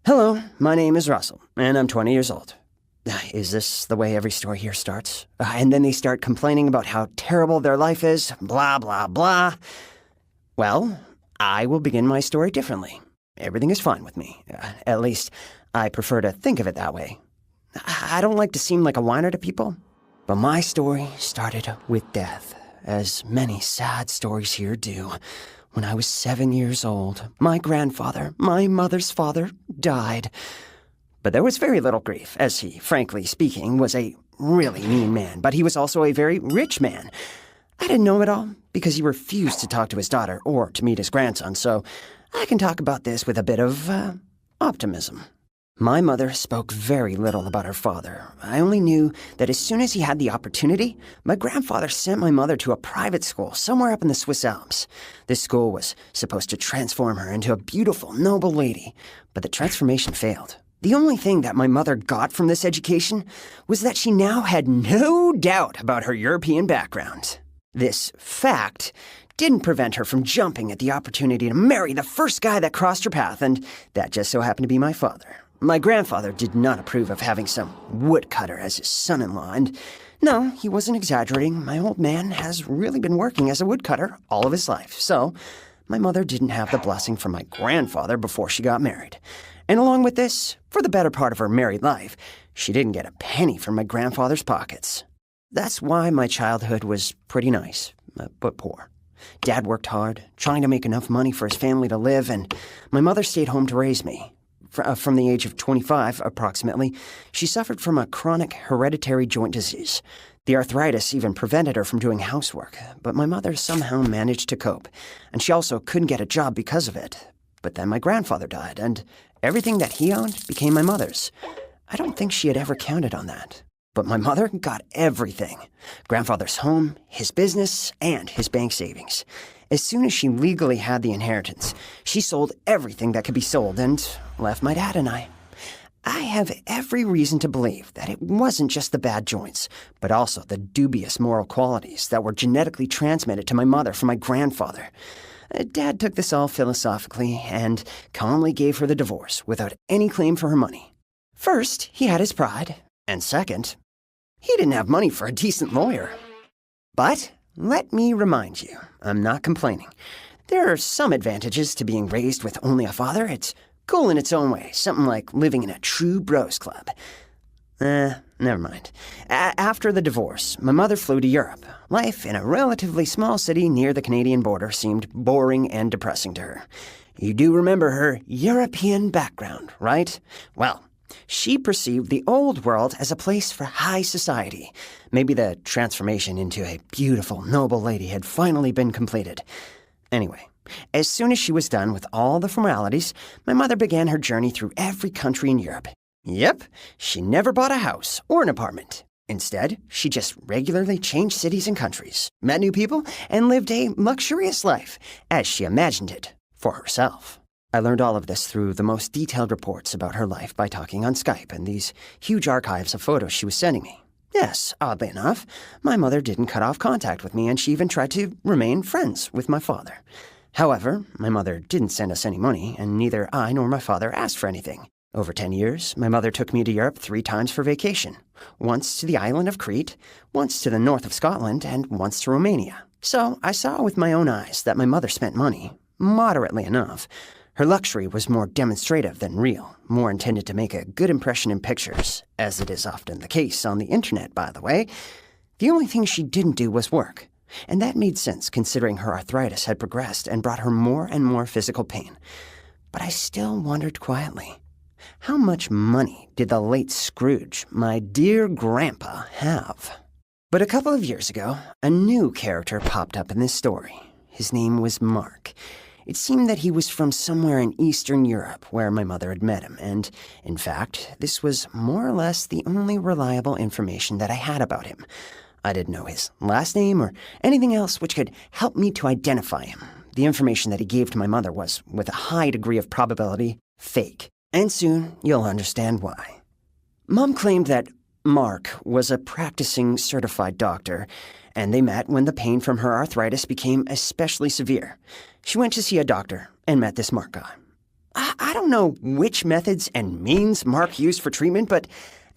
Hello, my name is Russell, and I'm 20 years old. Is this the way every story here starts? And then they start complaining about how terrible their life is, blah, blah, blah. Well, I will begin my story differently. Everything is fine with me. At least, I prefer to think of it that way. I don't like to seem like a whiner to people, but my story started with death, as many sad stories here do. When I was 7 years old, my grandfather, my mother's father, died. But there was very little grief, as he, frankly speaking, was a really mean man, but he was also a very rich man. I didn't know it all, because he refused to talk to his daughter or to meet his grandson, so I can talk about this with a bit of, optimism. My mother spoke very little about her father. I only knew that as soon as he had the opportunity, my grandfather sent my mother to a private school somewhere up in the Swiss Alps. This school was supposed to transform her into a beautiful, noble lady, but the transformation failed. The only thing that my mother got from this education was that she now had no doubt about her European background. This fact didn't prevent her from jumping at the opportunity to marry the first guy that crossed her path, and that just so happened to be my father. My grandfather did not approve of having some woodcutter as his son-in-law, and no, he wasn't exaggerating. My old man has really been working as a woodcutter all of his life, so my mother didn't have the blessing from my grandfather before she got married. And along with this, for the better part of her married life, she didn't get a penny from my grandfather's pockets. That's why my childhood was pretty nice, but poor. Dad worked hard, trying to make enough money for his family to live, and my mother stayed home to raise me. From the age of 25, approximately, she suffered from a chronic hereditary joint disease. The arthritis even prevented her from doing housework, but my mother somehow managed to cope, and she also couldn't get a job because of it. But then my grandfather died, and everything that he owned became my mother's. I don't think she had ever counted on that. But my mother got everything. Grandfather's home, his business, and his bank savings. As soon as she legally had the inheritance, she sold everything that could be sold and left my dad and I. I have every reason to believe that it wasn't just the bad joints, but also the dubious moral qualities that were genetically transmitted to my mother from my grandfather. Dad took this all philosophically and calmly gave her the divorce without any claim for her money. First, he had his pride, and second, he didn't have money for a decent lawyer. But let me remind you, I'm not complaining. There are some advantages to being raised with only a father. It's cool in its own way, something like living in a true bros club. Never mind. After the divorce, my mother flew to Europe. Life in a relatively small city near the Canadian border seemed boring and depressing to her. You do remember her European background, right? Well, she perceived the old world as a place for high society. Maybe the transformation into a beautiful, noble lady had finally been completed. Anyway, as soon as she was done with all the formalities, my mother began her journey through every country in Europe. Yep, she never bought a house or an apartment. Instead, she just regularly changed cities and countries, met new people, and lived a luxurious life, as she imagined it, for herself. I learned all of this through the most detailed reports about her life by talking on Skype and these huge archives of photos she was sending me. Yes, oddly enough, my mother didn't cut off contact with me, and she even tried to remain friends with my father. However, my mother didn't send us any money, and neither I nor my father asked for anything. Over 10 years, my mother took me to Europe 3 times for vacation. Once to the island of Crete, once to the north of Scotland, and once to Romania. So I saw with my own eyes that my mother spent money, moderately enough. Her luxury was more demonstrative than real, more intended to make a good impression in pictures, as it is often the case on the internet, by the way. The only thing she didn't do was work. And that made sense considering her arthritis had progressed and brought her more and more physical pain. But I still wondered quietly, how much money did the late Scrooge, my dear grandpa, have? But a couple of years ago, a new character popped up in this story. His name was Mark. It seemed that he was from somewhere in Eastern Europe where my mother had met him, and, in fact, this was more or less the only reliable information that I had about him. I didn't know his last name or anything else which could help me to identify him. The information that he gave to my mother was, with a high degree of probability, fake. And soon you'll understand why. Mom claimed that Mark was a practicing certified doctor, and they met when the pain from her arthritis became especially severe. She went to see a doctor and met this Mark guy. I don't know which methods and means Mark used for treatment, but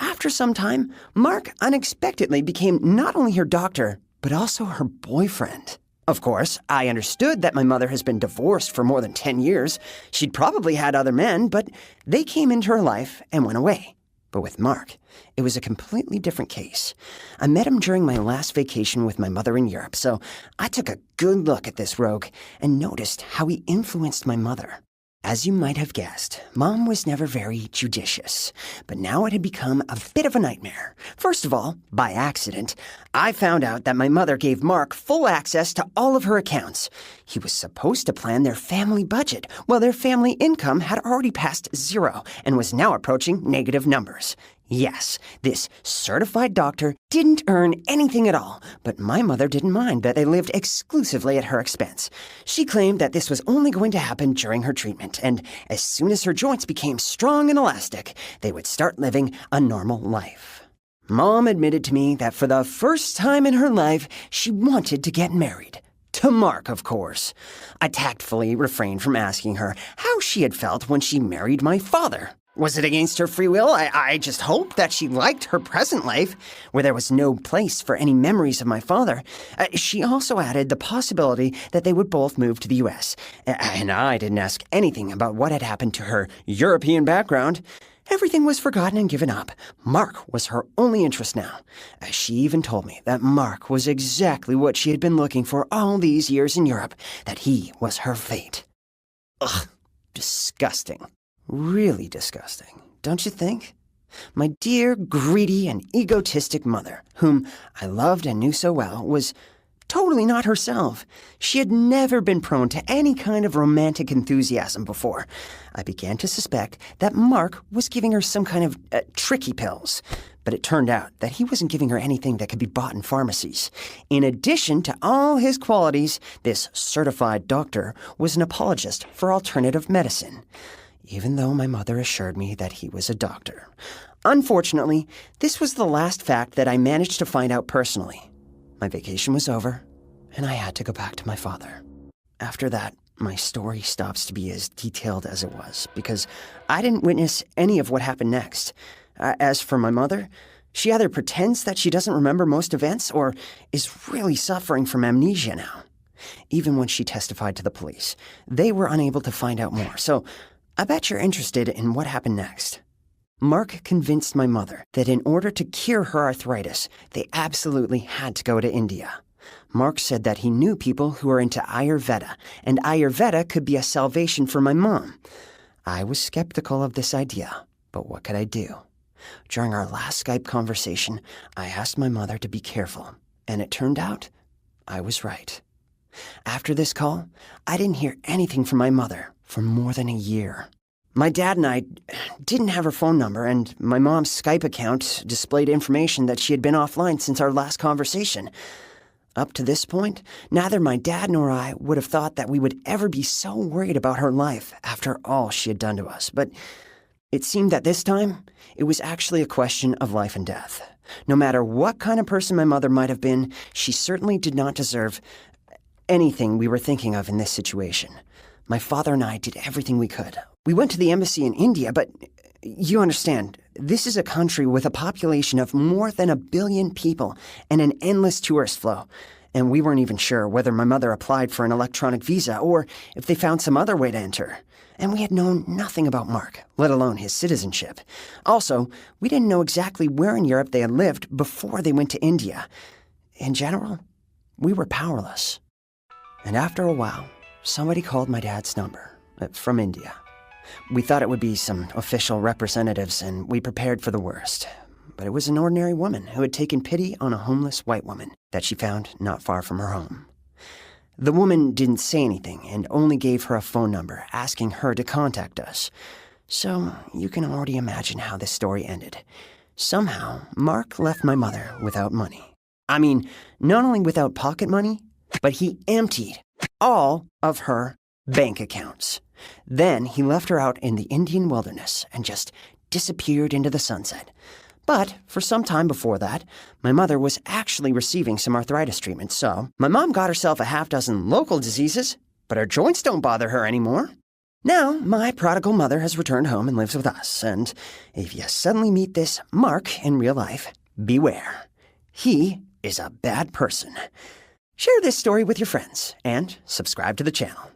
after some time, Mark unexpectedly became not only her doctor, but also her boyfriend. Of course, I understood that my mother has been divorced for more than 10 years. She'd probably had other men, but they came into her life and went away. But with Mark, it was a completely different case. I met him during my last vacation with my mother in Europe, so I took a good look at this rogue and noticed how he influenced my mother. As you might have guessed, Mom was never very judicious, but now it had become a bit of a nightmare. First of all, by accident, I found out that my mother gave Mark full access to all of her accounts. He was supposed to plan their family budget, while their family income had already passed zero and was now approaching negative numbers. Yes, this certified doctor didn't earn anything at all, but my mother didn't mind that they lived exclusively at her expense. She claimed that this was only going to happen during her treatment, and as soon as her joints became strong and elastic, they would start living a normal life. Mom admitted to me that for the first time in her life, she wanted to get married. To Mark, of course. I tactfully refrained from asking her how she had felt when she married my father. Was it against her free will? I just hoped that she liked her present life, where there was no place for any memories of my father. She also added the possibility that they would both move to the U.S. And I didn't ask anything about what had happened to her European background. Everything was forgotten and given up. Mark was her only interest now. She even told me that Mark was exactly what she had been looking for all these years in Europe, that he was her fate. Ugh, disgusting. Really disgusting, don't you think? My dear, greedy, and egotistic mother, whom I loved and knew so well, was totally not herself. She had never been prone to any kind of romantic enthusiasm before. I began to suspect that Mark was giving her some kind of tricky pills. But it turned out that he wasn't giving her anything that could be bought in pharmacies. In addition to all his qualities, this certified doctor was an apologist for alternative medicine, even though my mother assured me that he was a doctor. Unfortunately, this was the last fact that I managed to find out personally. My vacation was over, and I had to go back to my father. After that, my story stops to be as detailed as it was, because I didn't witness any of what happened next. As for my mother, she either pretends that she doesn't remember most events, or is really suffering from amnesia now. Even when she testified to the police, they were unable to find out more, so I bet you're interested in what happened next. Mark convinced my mother that in order to cure her arthritis, they absolutely had to go to India. Mark said that he knew people who were into Ayurveda, and Ayurveda could be a salvation for my mom. I was skeptical of this idea, but what could I do? During our last Skype conversation, I asked my mother to be careful, and it turned out I was right. After this call, I didn't hear anything from my mother for more than a year. My dad and I didn't have her phone number, and my mom's Skype account displayed information that she had been offline since our last conversation. Up to this point, neither my dad nor I would have thought that we would ever be so worried about her life after all she had done to us. But it seemed that this time, it was actually a question of life and death. No matter what kind of person my mother might have been, she certainly did not deserve anything we were thinking of in this situation. My father and I did everything we could. We went to the embassy in India, but you understand, this is a country with a population of more than 1 billion people and an endless tourist flow. And we weren't even sure whether my mother applied for an electronic visa or if they found some other way to enter. And we had known nothing about Mark, let alone his citizenship. Also, we didn't know exactly where in Europe they had lived before they went to India. In general, we were powerless. And after a while, somebody called my dad's number from India. We thought it would be some official representatives, and we prepared for the worst. But it was an ordinary woman who had taken pity on a homeless white woman that she found not far from her home. The woman didn't say anything and only gave her a phone number, asking her to contact us. So you can already imagine how this story ended. Somehow, Mark left my mother without money. I mean, not only without pocket money, but he emptied all of her bank accounts. Then he left her out in the Indian wilderness and just disappeared into the sunset. But for some time before that, my mother was actually receiving some arthritis treatment, so my mom got herself a half dozen local diseases, but her joints don't bother her anymore. Now, my prodigal mother has returned home and lives with us, and if you suddenly meet this Mark in real life, beware. He is a bad person. Share this story with your friends and subscribe to the channel.